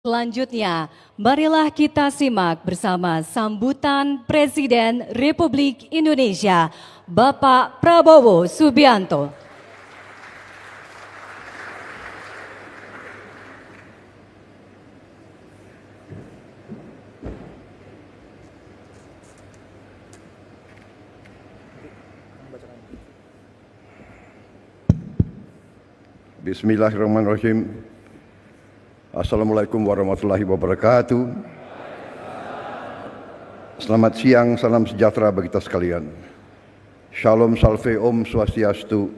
Selanjutnya, marilah kita simak bersama sambutan Presiden Republik Indonesia, Bapak Prabowo Subianto. Bismillahirrahmanirrahim. Assalamualaikum warahmatullahi wabarakatuh. Selamat siang, salam sejahtera bagi kita sekalian. Shalom, salve, om, swastiastu,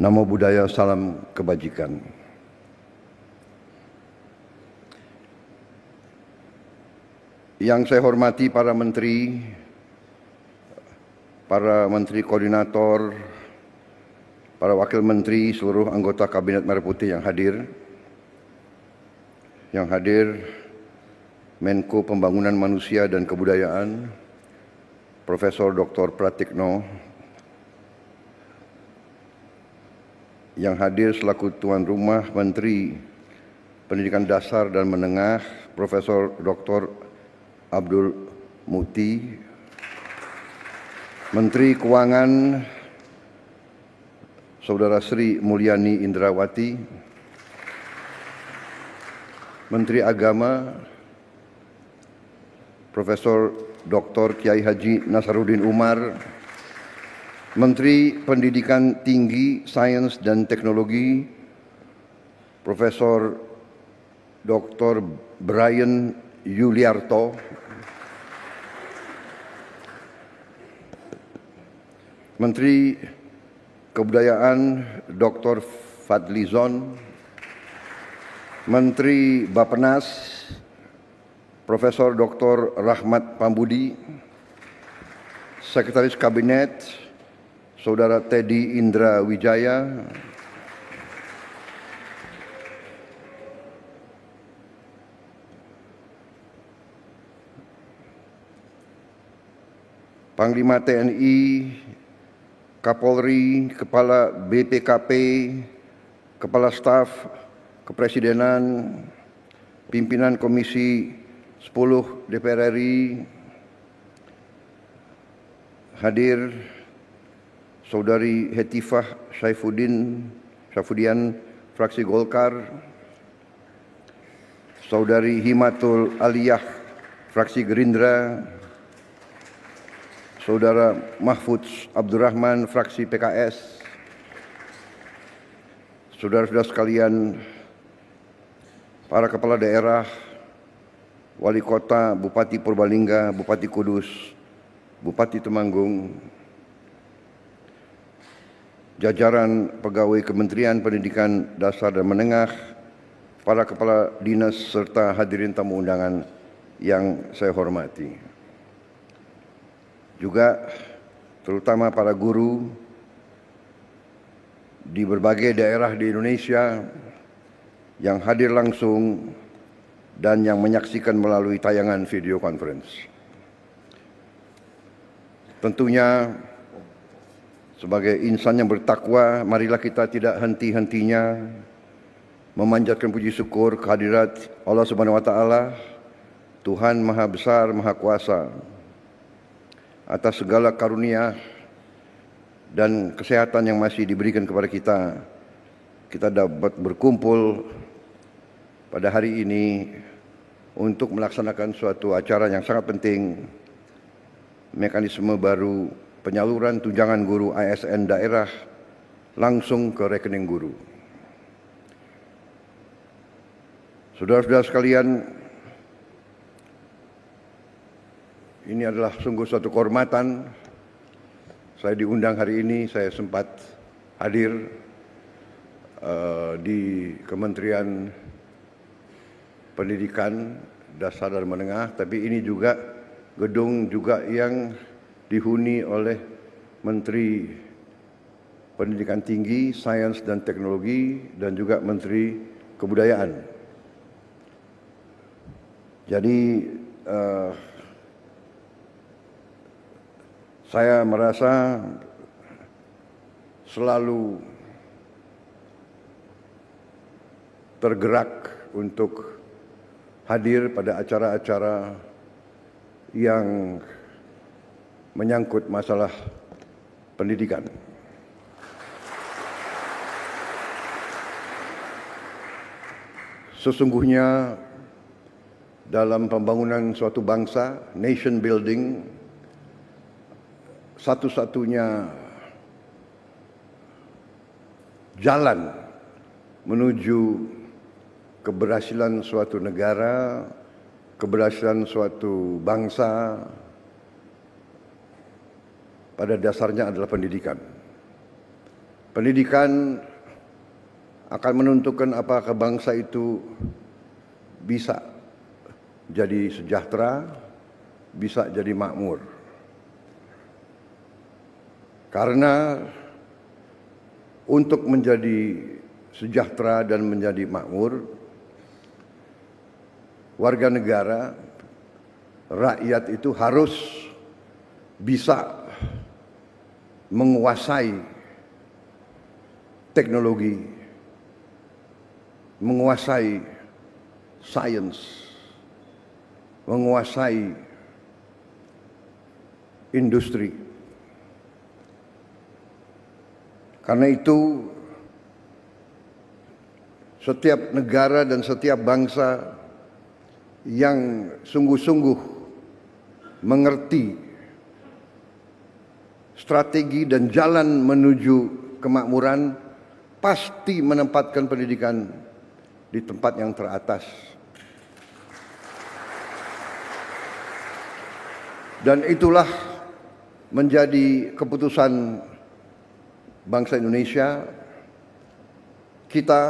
namo buddhaya, salam kebajikan. Yang saya hormati para menteri koordinator, para wakil menteri, seluruh anggota Kabinet Merah Putih yang hadir, Menko Pembangunan Manusia dan Kebudayaan, Profesor Dr. Pratikno, yang hadir selaku tuan rumah Menteri Pendidikan Dasar dan Menengah, Profesor Dr. Abdul Muti, Menteri Keuangan, Saudara Sri Mulyani Indrawati, Menteri Agama, Profesor Dr. Kiai Haji Nasaruddin Umar, Menteri Pendidikan Tinggi, Sains dan Teknologi, Profesor Dr. Brian Yuliarto, Menteri Kebudayaan Dr. Fadlizon, Menteri Bappenas Profesor Dr. Rahmat Pambudi, Sekretaris Kabinet Saudara Teddy Indra Wijaya, Panglima TNI, Kapolri, Kepala BPKP, Kepala Staf Kepresidenan, pimpinan Komisi 10 DPR RI, hadir Saudari Hetifah Saifudian, fraksi Golkar, Saudari Himatul Aliyah, fraksi Gerindra, Saudara Mahfudz Abdurrahman, fraksi PKS, saudara-saudara sekalian, para kepala daerah, wali kota, Bupati Purbalingga, Bupati Kudus, Bupati Temanggung, jajaran pegawai Kementerian Pendidikan Dasar dan Menengah, para kepala dinas serta hadirin tamu undangan yang saya hormati. Juga terutama para guru di berbagai daerah di Indonesia yang hadir langsung dan yang menyaksikan melalui tayangan video conference. Tentunya sebagai insan yang bertakwa, marilah kita tidak henti-hentinya memanjatkan puji syukur kehadirat Allah Subhanahu wa taala, Tuhan Maha Besar, Maha Kuasa, atas segala karunia dan kesehatan yang masih diberikan kepada kita. Kita dapat berkumpul pada hari ini untuk melaksanakan suatu acara yang sangat penting, mekanisme baru penyaluran tunjangan guru ASN daerah langsung ke rekening guru. Saudara-saudara sekalian, ini adalah sungguh suatu kehormatan. Saya diundang hari ini, saya sempat hadir di Kementerian Pendidikan Dasar dan Menengah, tapi ini juga gedung juga yang dihuni oleh Menteri Pendidikan Tinggi, Sains dan Teknologi, dan juga Menteri Kebudayaan. Jadi saya merasa selalu tergerak untuk hadir pada acara-acara yang menyangkut masalah pendidikan. Sesungguhnya dalam pembangunan suatu bangsa, nation building, satu-satunya jalan menuju keberhasilan suatu negara, keberhasilan suatu bangsa, pada dasarnya adalah pendidikan. Pendidikan akan menentukan apakah bangsa itu bisa jadi sejahtera, bisa jadi makmur. Karena untuk menjadi sejahtera dan menjadi makmur, warga negara, rakyat itu harus bisa menguasai teknologi, menguasai sains, menguasai industri. Karena itu setiap negara dan setiap bangsa yang sungguh-sungguh mengerti strategi dan jalan menuju kemakmuran pasti menempatkan pendidikan di tempat yang teratas. Dan itulah menjadi keputusan bangsa Indonesia. Kita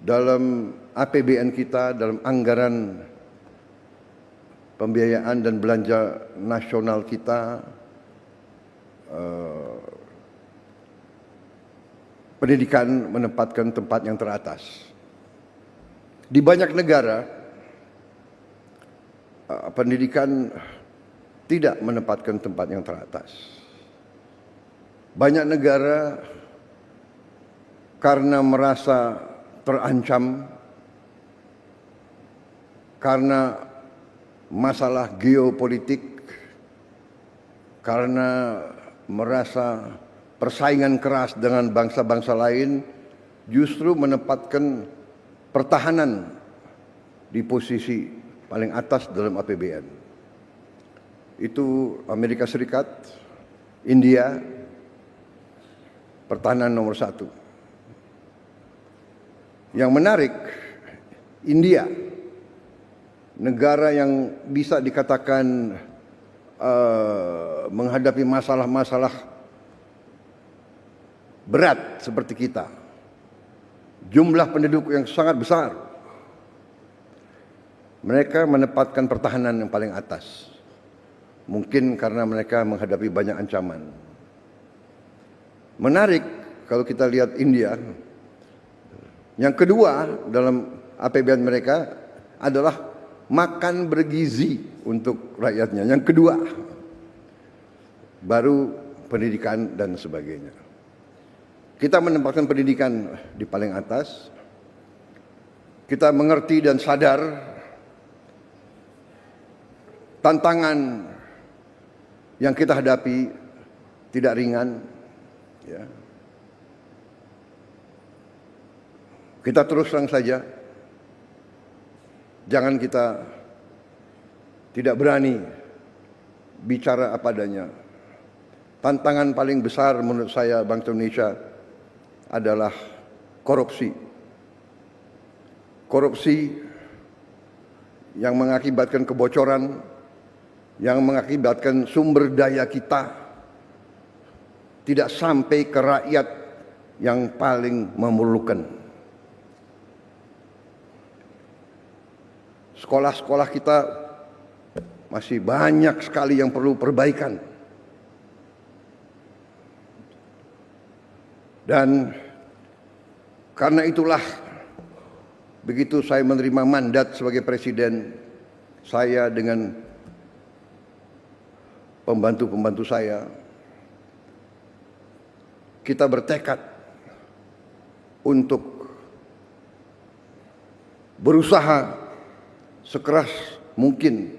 dalam APBN kita, dalam anggaran pembiayaan dan belanja nasional kita, pendidikan menempatkan tempat yang teratas. Di banyak negara, pendidikan tidak menempatkan tempat yang teratas. Banyak negara karena merasa terancam, karena masalah geopolitik, karena merasa persaingan keras dengan bangsa-bangsa lain, justru menempatkan pertahanan di posisi paling atas dalam APBN. Itu Amerika Serikat, India, pertahanan nomor 1. Yang menarik, India, negara yang bisa dikatakan menghadapi masalah-masalah berat seperti kita. Jumlah penduduk yang sangat besar. Mereka menempatkan pertahanan yang paling atas. Mungkin karena mereka menghadapi banyak ancaman. Menarik kalau kita lihat India. Yang kedua dalam APBN mereka adalah makan bergizi untuk rakyatnya. Yang kedua, baru pendidikan dan sebagainya. Kita menempatkan pendidikan di paling atas. Kita mengerti dan sadar tantangan yang kita hadapi tidak ringan. Ya. Kita terus terang saja, jangan kita tidak berani bicara apa adanya. Tantangan paling besar menurut saya bangsa Indonesia adalah korupsi. Korupsi yang mengakibatkan kebocoran, yang mengakibatkan sumber daya kita tidak sampai ke rakyat yang paling memerlukan. Sekolah-sekolah kita masih banyak sekali yang perlu perbaikan. Dan karena itulah begitu saya menerima mandat sebagai presiden, saya dengan pembantu-pembantu saya, kita bertekad untuk berusaha sekeras mungkin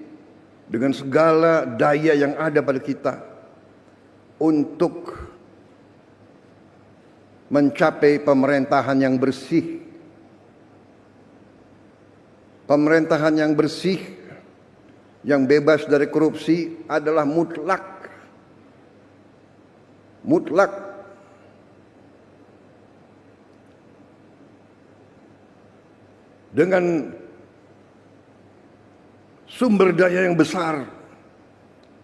dengan segala daya yang ada pada kita untuk mencapai pemerintahan yang bersih. Pemerintahan yang bersih, yang bebas dari korupsi adalah mutlak. Mutlak. Dengan sumber daya yang besar,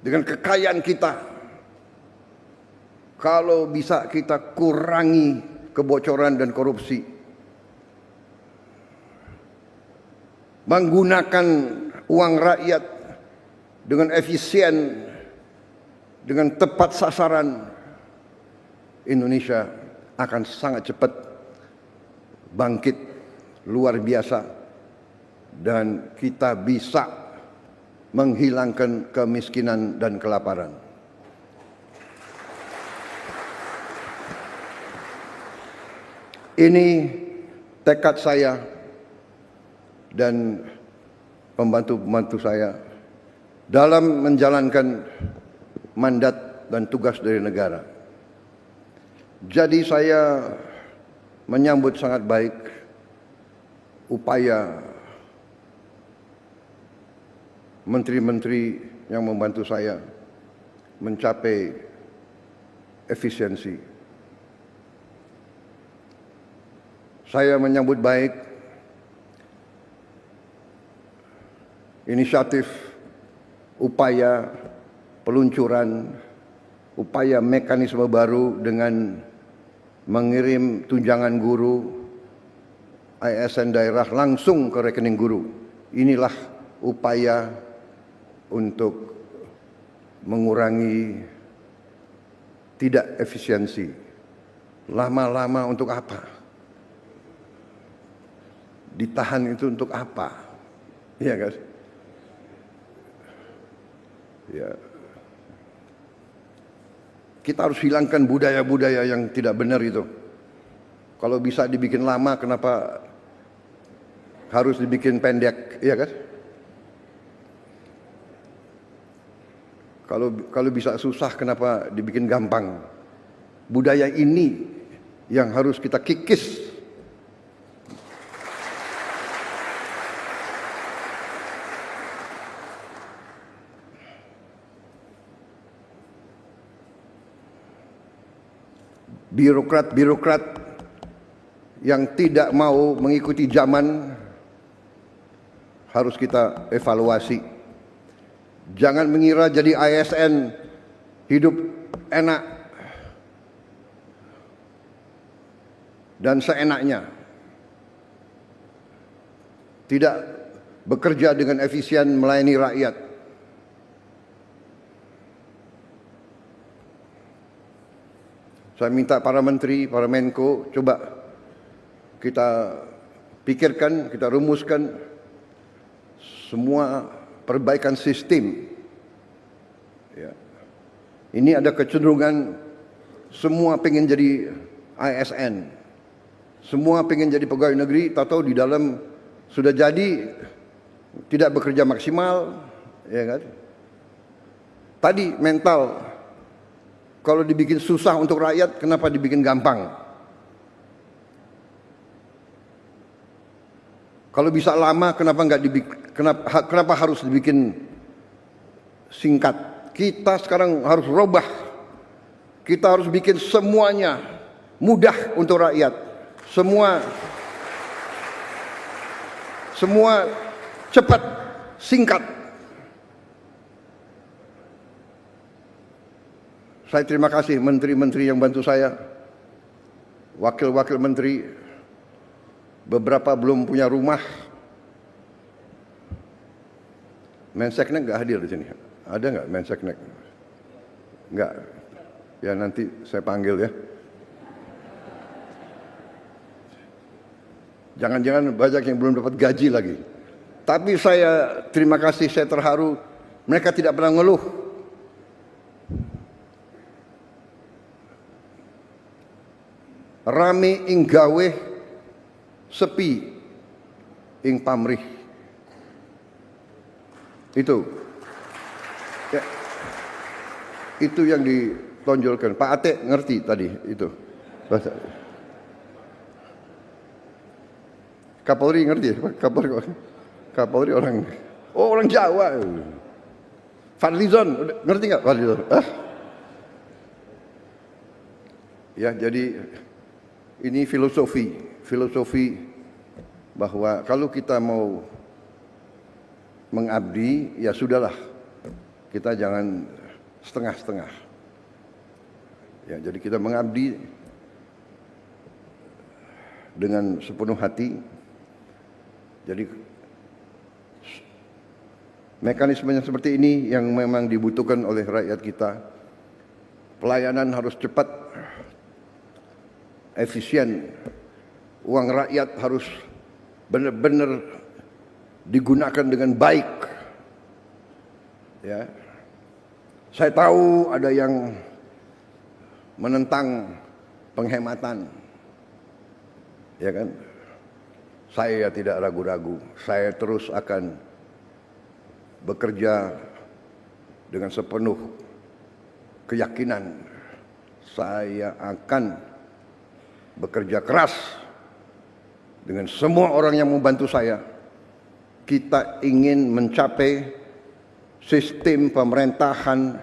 dengan kekayaan kita, kalau bisa kita kurangi kebocoran dan korupsi, menggunakan uang rakyat dengan efisien, dengan tepat sasaran, Indonesia akan sangat cepat bangkit luar biasa dan kita bisa menghilangkan kemiskinan dan kelaparan. Ini tekad saya dan pembantu-pembantu saya dalam menjalankan mandat dan tugas dari negara. Jadi saya menyambut sangat baik upaya menteri-menteri yang membantu saya mencapai efisiensi. Saya menyambut baik inisiatif, upaya peluncuran, upaya mekanisme baru dengan mengirim tunjangan guru ASN daerah langsung ke rekening guru. Inilah upaya untuk mengurangi tidak efisiensi. Lama-lama untuk apa? Ditahan itu untuk apa? Iya kan? Ya. Kita harus hilangkan budaya-budaya yang tidak benar itu. Kalau bisa dibikin lama, kenapa harus dibikin pendek? Iya kan? Kalau bisa susah, kenapa dibikin gampang? Budaya ini yang harus kita kikis. Birokrat-birokrat yang tidak mau mengikuti zaman harus kita evaluasi. Jangan mengira jadi ASN hidup enak dan seenaknya. Tidak bekerja dengan efisien melayani rakyat. Saya minta para menteri, para menko, coba kita pikirkan, kita rumuskan semua perbaikan sistem. Ya. Ini ada kecenderungan semua pengen jadi ASN, semua pengen jadi pegawai negeri, tahu-tahu di dalam sudah jadi tidak bekerja maksimal, ya kan? Tadi mental. Kalau dibikin susah untuk rakyat, kenapa dibikin gampang? Kalau bisa lama, kenapa harus dibikin singkat? Kita sekarang harus robah. Kita harus bikin semuanya mudah untuk rakyat. Semua cepat, singkat. Saya terima kasih menteri-menteri yang bantu saya, wakil-wakil menteri, beberapa belum punya rumah. Menseknek nggak hadir di sini? Ada nggak Menseknek? Nggak. Ya nanti saya panggil ya. Jangan-jangan banyak yang belum dapat gaji lagi. Tapi saya terima kasih, saya terharu. Mereka tidak pernah ngeluh. Rame ing gawe, sepi ing pamrih. Itu. Ya. Itu yang ditonjolkan. Pak Ate ngerti tadi itu. Bahasa. Kapolri ngerti? Kapolri orang Jawa. Fadlizon ngerti nggak Fadlizon? Ya, jadi ini filosofi bahwa kalau kita mau mengabdi, ya sudahlah, kita jangan setengah-setengah. Ya, jadi kita mengabdi dengan sepenuh hati. Jadi mekanismenya seperti ini yang memang dibutuhkan oleh rakyat kita. Pelayanan harus cepat, efisien. Uang rakyat harus benar-benar digunakan dengan baik. Ya. Saya tahu ada yang menentang penghematan. Ya kan? Saya tidak ragu-ragu. Saya terus akan bekerja dengan sepenuh keyakinan. Saya akan bekerja keras dengan semua orang yang membantu saya. Kita ingin mencapai sistem pemerintahan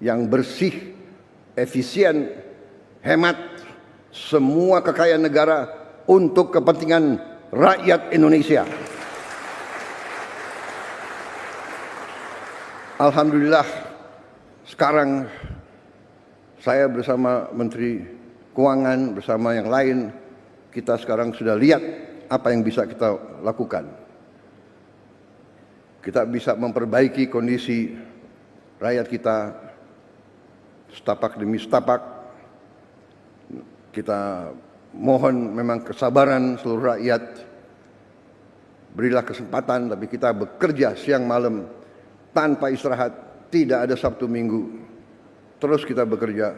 yang bersih, efisien, hemat, semua kekayaan negara untuk kepentingan rakyat Indonesia. Alhamdulillah, sekarang saya bersama Menteri Keuangan, bersama yang lain, kita sekarang sudah lihat apa yang bisa kita lakukan. Kita bisa memperbaiki kondisi rakyat kita setapak demi setapak. Kita mohon memang kesabaran seluruh rakyat. Berilah kesempatan, tapi kita bekerja siang malam tanpa istirahat, tidak ada Sabtu Minggu. Terus kita bekerja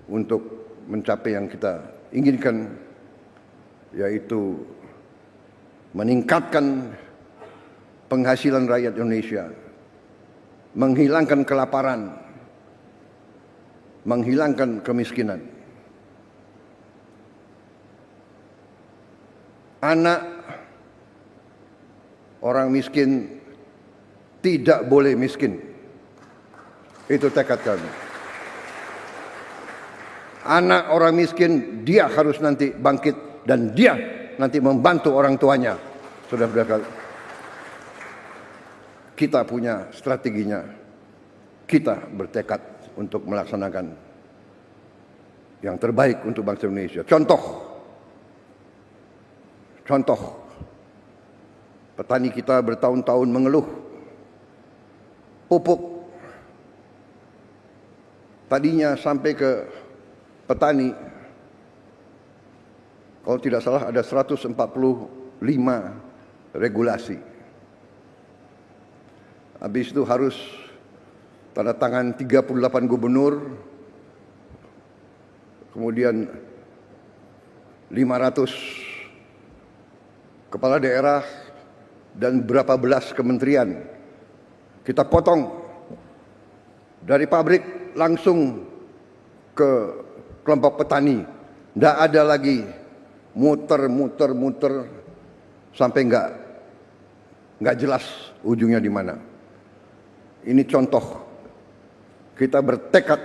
untuk mencapai yang kita inginkan, yaitu meningkatkan penghasilan rakyat Indonesia, menghilangkan kelaparan, menghilangkan kemiskinan. Anak orang miskin tidak boleh miskin. Itu tekad kami. Anak orang miskin, dia harus nanti bangkit dan dia nanti membantu orang tuanya. Saudara-saudara, kita punya strateginya. Kita bertekad untuk melaksanakan yang terbaik untuk bangsa Indonesia. Contoh, petani kita bertahun-tahun mengeluh pupuk. Tadinya sampai ke petani, kalau tidak salah ada 145 regulasi. Habis itu harus tanda tangan 38 gubernur, kemudian 500 kepala daerah dan berapa belas kementerian. Kita potong dari pabrik langsung ke kelompok petani. Tidak ada lagi muter sampai nggak jelas ujungnya di mana. Ini contoh. Kita bertekad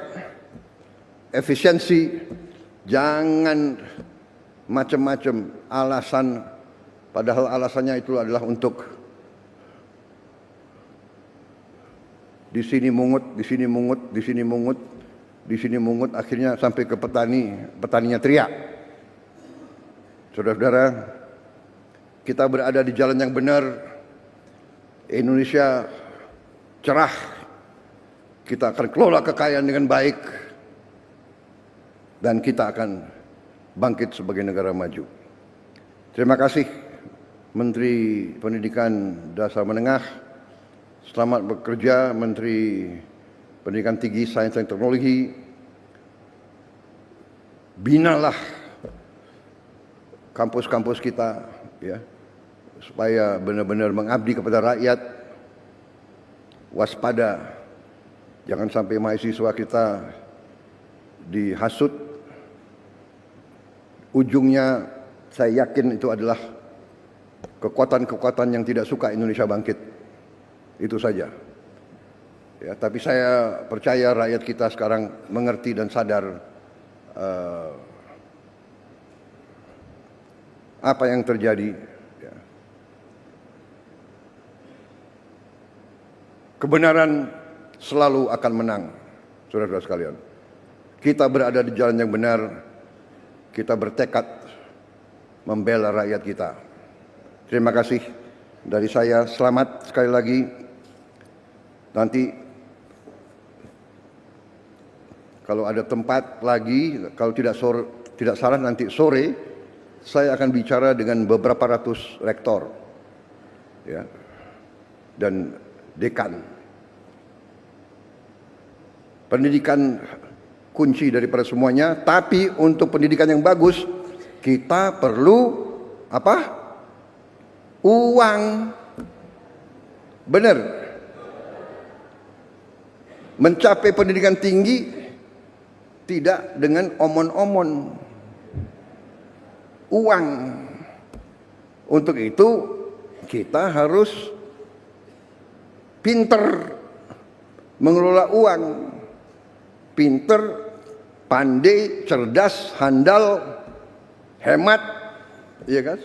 efisiensi, jangan macam-macam alasan, padahal alasannya itu adalah untuk di sini mungut, akhirnya sampai ke petaninya teriak. Saudara-saudara, kita berada di jalan yang benar. Indonesia cerah. Kita akan kelola kekayaan dengan baik dan kita akan bangkit sebagai negara maju. Terima kasih Menteri Pendidikan Dasar Menengah. Selamat bekerja Menteri Pendidikan Tinggi, Sains dan Teknologi. Binalah kampus-kampus kita, ya, supaya benar-benar mengabdi kepada rakyat. waspada, jangan sampai mahasiswa kita dihasut. Ujungnya saya yakin itu adalah kekuatan-kekuatan yang tidak suka Indonesia bangkit. Itu saja. Ya, tapi saya percaya rakyat kita sekarang mengerti dan sadar apa yang terjadi. Ya. Kebenaran selalu akan menang, saudara-saudara sekalian. Kita berada di jalan yang benar, kita bertekad membela rakyat kita. Terima kasih dari saya, selamat sekali lagi. Nanti kalau ada tempat lagi, kalau tidak salah nanti sore, saya akan bicara dengan beberapa ratus rektor, ya, dan dekan. Pendidikan kunci daripada semuanya, tapi untuk pendidikan yang bagus kita perlu apa? Uang. Benar. Mencapai pendidikan tinggi tidak dengan omon-omon. Uang. Untuk itu kita harus pinter mengelola uang. Pinter, pandai, cerdas, handal, hemat, iya kan?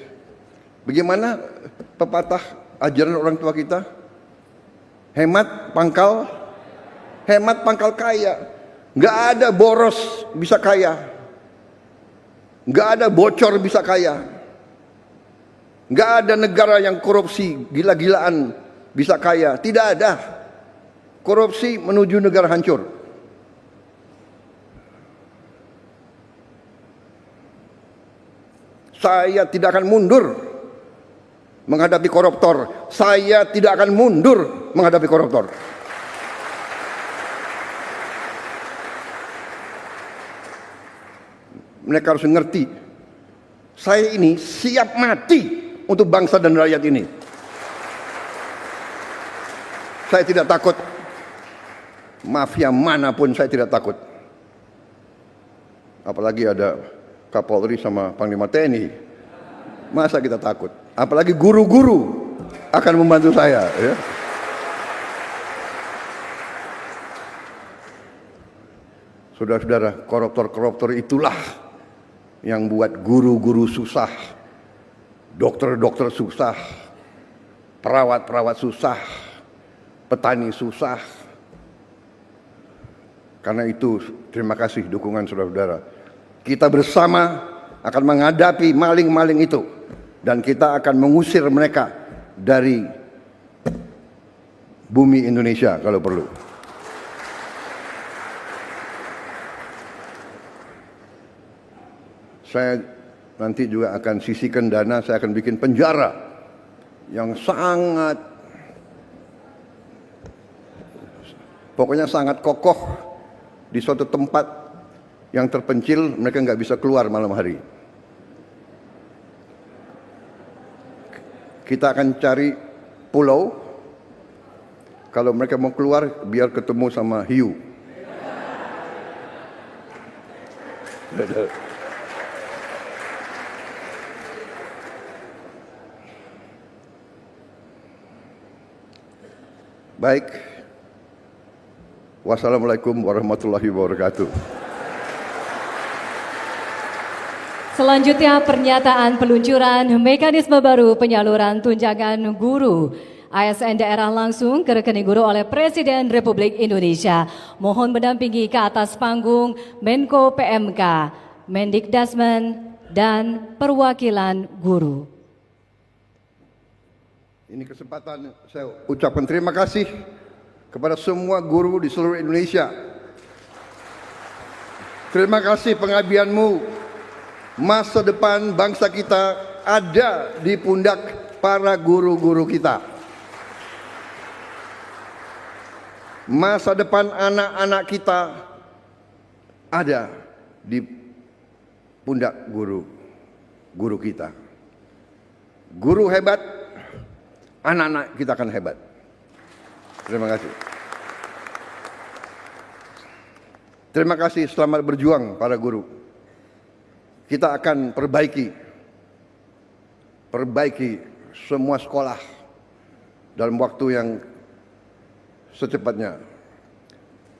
Bagaimana pepatah ajaran orang tua kita? Hemat pangkal kaya. Nggak ada boros bisa kaya, nggak ada bocor bisa kaya, nggak ada negara yang korupsi gila-gilaan bisa kaya. Tidak ada. Korupsi menuju negara hancur. Saya tidak akan mundur menghadapi koruptor. Saya tidak akan mundur menghadapi koruptor. Mereka harus mengerti, saya ini siap mati untuk bangsa dan rakyat ini. Saya tidak takut. Mafia manapun saya tidak takut. Apalagi ada Kapolri sama Panglima TNI. Masa kita takut? Apalagi guru-guru akan membantu saya, ya. Saudara-saudara, koruptor-koruptor itulah yang buat guru-guru susah, dokter-dokter susah, perawat-perawat susah, petani susah. Karena itu terima kasih dukungan saudara-saudara. Kita bersama akan menghadapi maling-maling itu, dan kita akan mengusir mereka dari bumi Indonesia kalau perlu. Saya nanti juga akan sisihkan dana, saya akan bikin penjara yang sangat, pokoknya sangat kokoh di suatu tempat yang terpencil, mereka nggak bisa keluar malam hari. Kita akan cari pulau, kalau mereka mau keluar biar ketemu sama hiu. Baik. Wassalamualaikum warahmatullahi wabarakatuh. Selanjutnya pernyataan peluncuran mekanisme baru penyaluran tunjangan guru ASN daerah langsung ke rekening guru oleh Presiden Republik Indonesia. Mohon mendampingi ke atas panggung Menko PMK, Mendikdasmen, dan perwakilan guru. Ini kesempatan saya ucapkan terima kasih kepada semua guru di seluruh Indonesia. Terima kasih pengabdianmu. Masa depan bangsa kita ada di pundak para guru-guru kita. Masa depan anak-anak kita ada di pundak guru kita. Guru hebat, anak-anak kita akan hebat. Terima kasih. Terima kasih, selamat berjuang para guru. Kita akan perbaiki semua sekolah dalam waktu yang secepatnya.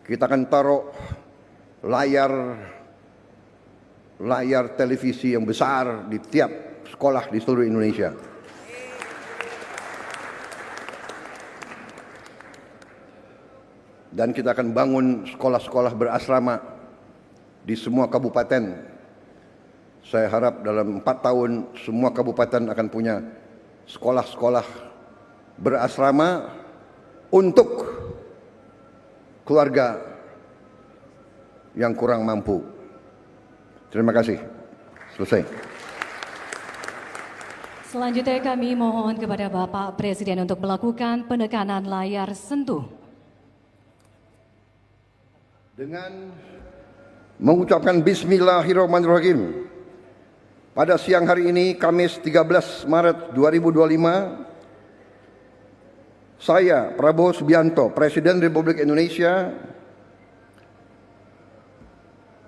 Kita akan taruh layar televisi yang besar di tiap sekolah di seluruh Indonesia. Dan kita akan bangun sekolah-sekolah berasrama di semua kabupaten. Saya harap dalam 4 tahun semua kabupaten akan punya sekolah-sekolah berasrama untuk keluarga yang kurang mampu. Terima kasih. Selesai. Selanjutnya kami mohon kepada Bapak Presiden untuk melakukan penekanan layar sentuh. Dengan mengucapkan Bismillahirrahmanirrahim, pada siang hari ini, Kamis 13 Maret 2025, saya, Prabowo Subianto, Presiden Republik Indonesia,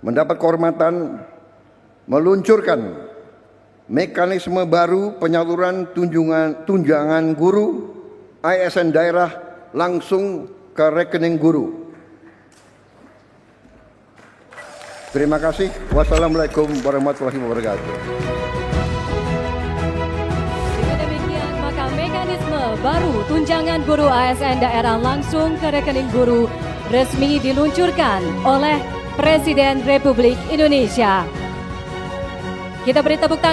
mendapat kehormatan meluncurkan mekanisme baru penyaluran tunjangan guru ASN daerah langsung ke rekening guru. Terima kasih. Wassalamualaikum warahmatullahi wabarakatuh. Dengan demikian, maka mekanisme baru tunjangan guru ASN daerah langsung ke rekening guru resmi diluncurkan oleh Presiden Republik Indonesia. Kita beri tepuk tangan.